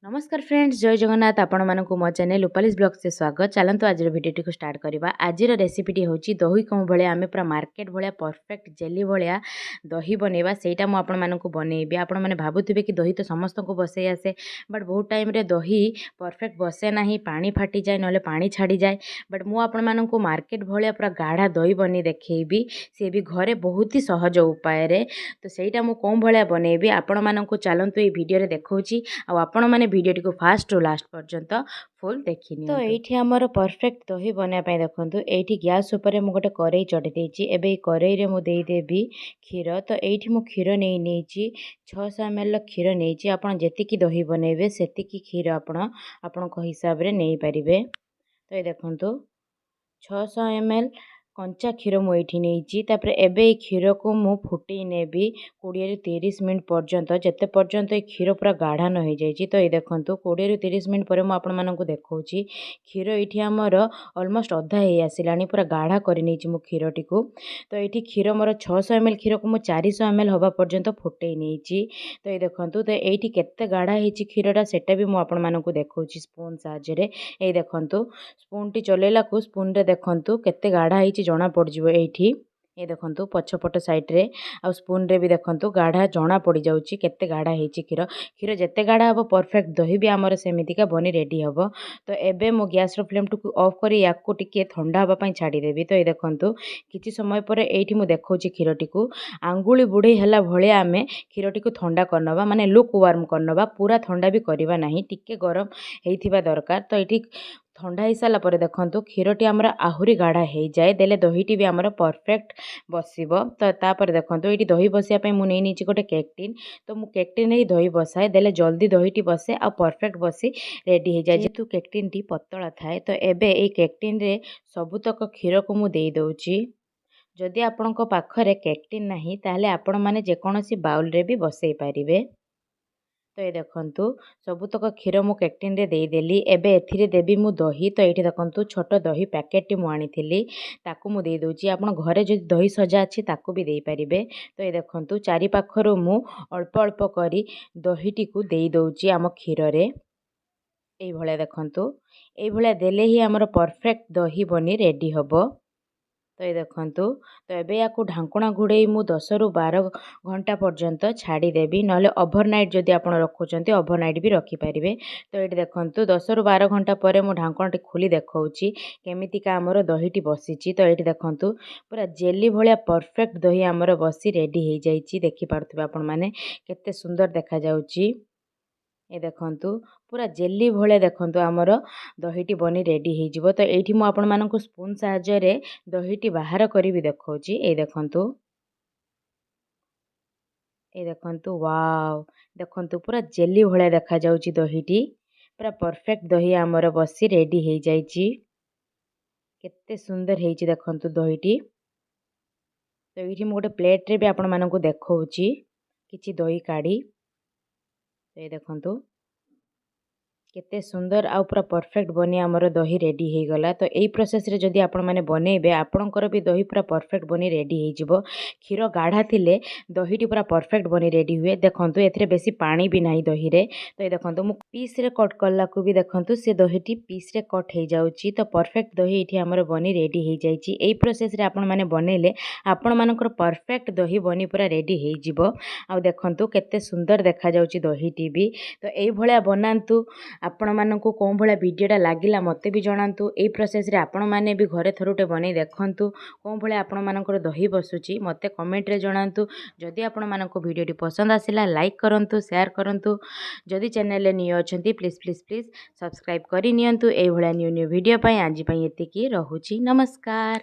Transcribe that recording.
नमस्कार फ्रेंड्स, जय जगन्नाथ। आपण मानक मो चैनल रूपालीस ब्लॉग से स्वागत। चलतु आज भिडियोटी को स्टार्ट करवा। आज रेसिपीटी हूँ दही कौ भाया आम पूरा मार्केट भाया परफेक्ट जेली भाया दही बनवा सेटा मुझे आपण मानक बनइबी। आपण मैंने भावुवे कि दही तो समस्त को बसई आसे, बट बहुत टाइम रे दही परफेक्ट बसे ना, पानी फाटी जाए ना पानी छाड़ी जाए। बट मुझे आपण मानक मार्केट भाया पूरा गाढ़ा दही बनी देखी सी भी घरे बहुत ही सहज उपाय। तो सहीटा मुझे कौ भाया बनइबी आपण मानक चलतु ये भिडियो देखा आपण मैंने भिडियोटी को फास्ट रु लास्ट पर्यंत फुल देखी। तो ये आमर परफेक्ट दही बनापी देखु ये गैस उपर मु गोटे कड़ई चढ़ी देती। एबे कड़ई में देदेवी क्षीर। तो ये मु क्षीर नहीं 600 ml क्षीर नहीं। आपड़ जी दही बनइबे से क्षीर आपण हिसाब से नहीं पारे। तो ये देखु 600 ml कंचा क्षीर मुझे नहीं। एबे क्षीर को मु फुटे नेबी 20 ରୁ 30 मिनट पर्यंत, जिते पर्यंत ये क्षीर पूरा गाढ़ा न हो जाए। तो ये देखो 20 ରୁ 30 मिनट पर मुझे देखा क्षीर ये आमर अलमोस्ट अधा ही आसला, पूरा गाढ़ा कर मु क्षीर टी को। तो ये क्षीर मोर 600 ml क्षीर को मुझे 400 ml हवा पर्यंत फुटे नहीं। तो ये देखो तो ये केते गाढ़ा है क्षीरटा सेटा भी मुझे देखा स्पून साहाय्य। ये देखो स्पून टी चलेला को स्पून रे देखो केते गाढ़ा है जना पड़ जाए। ये देखो पछपट साइड्रे आ स्पून रे भी देखो गाढ़ा जना पड़ जाऊँगी केते गाढ़ा है क्षीर। क्षीर जिते गाढ़ा हम परफेक्ट दही भी आमर सेमितिका बनी रेडी हम। तो एबे मो गैस रो फ्लेम टू ऑफ कर या टिके ठंडा हाँपाई छाड़देवी। तो ये देखो किसी समय पर ये मुझे देखा क्षीर टी को आंगुली बुढ़े है भाया आम क्षीर टी को ठंडा करनवा, माने लुक वार्म करनवा, पूरा ठंडा भी करवा ना, टिके गरम होइथिबा दरकार। तो ये ठंडा हो सारा पर देखो क्षीरटी आमर आहुरी गाढ़ा हो जाए, देले दहीटी भी आमर परफेक्ट बसब। तो तापर देखो ये दही बसापी मुझे गोटे केक टिन। तो मु केक टिन ही दही बसाए, देले जल्दी दहीटी बसे आ परफेक्ट बसी रेडी हो जाए। जेहेतु केक टिन टी पतला थाए तो एबे ये केक टिन रे सबुतक क्षीर को मु दे दउची। जदि आपणक पाखरे केक टिन नाही ताहले आपण माने जेकोसी बाउल रे भी बसई पारिबे। तो ये देखु सबुतक क्षीर मु केक टिन रे देदेली। एबे एथिरे देवी मु दही। तो ये देखु छोट दही पैकेट मु आनी ताकू मु दे दूची। आपण घरे जो दही सजा अच्छी ताकू भी दे पारिबे। तो ये देखु चारि पाखरु मु अल्प अल्प करी दहीटी को दे दउची आम क्षीर रे। एई भले देखु एई भले देले ही आमर परफेक्ट दही बनी रेडी हबो। तो ये देखु तो ये या ढांकुणा घोड़े मु 10 ରୁ 12 घंटा पर्यंत छाड़देवी, ना ओभरनाइट जदि आप रखुंट ओभरनाइट भी रखिपारे। तो ये देखु 10 ରୁ 12 घंटा पर मु ढांकुणाटी खोली देखा केमितिका आमर दहीटी बसी। तो ये देखु पूरा जेली भाया परफेक्ट दही आमर बसी रेडी हो जाए। देखिपे आपण मैंने केते सुंदर देखा जाउची। ये देखु पूरा जेली भाया देखु आमर दहीटी बनी रेडी हो। तो ये मुझे स्पून साहाय्य दहीटी बाहर करी भी देखा। ये देखु वाव देखु पूरा जेली भाया देखा जाउची दहीटी, पूरा परफेक्ट दही आमर बसी रेडी हो जाए। केते सुंदर है देखु दहीटी। तो ये गोटे प्लेट रे भी आपण मानक देखा किछि दही काढ़ी। तो ये देखु केते सुंदर आ पूरा परफेक्ट बनी आमर दही रेडी हो गला। तो यही प्रोसेस रे जदि आपण माने बनइबे आपणकर भी दही पूरा परफेक्ट बनी रेडी हो जिवो। क्षीर गाढ़ा थिले दहीटी पूरा परफेक्ट बनी रेडी हुए। देखंतु एथिरे बेसी पानी भी नाही दही रे। तो ये देखंतु मु पीस रे कट करला को भी देखंतु से दहीटी पीस रे कट हो जाउची। तो परफेक्ट दही एठी आमर बनी रेडी हो जाइची। एही प्रोसेस रे आपण माने बनइले आपण मानकर परफेक्ट दही बनी पूरा रेडी हो जिवो। आ देखंतु केते सुंदर देखा जाउची दहीटी भी। तो एही भलिया बनांतु। आपण मानकु कौ भाया वीडियोटा लगिला मते भी जणांतु। एही प्रोसेस रे आपण माने भी घरे थरुटे बनै देखंतु कौ भाया आपण मानकर दही बसुची मते कमेंट रे जणांतु। जदि आपण मानकु वीडियोटी पसंद आसिला लाइक करंतु, शेयर करंतु। जदि चैनल रे न्यू अछंती प्लीज प्लीज प्लीज सब्सक्राइब करि नियंतु। एही भलिया न्यू न्यू वीडियो पई आज पई एतिकी रहूची। नमस्कार।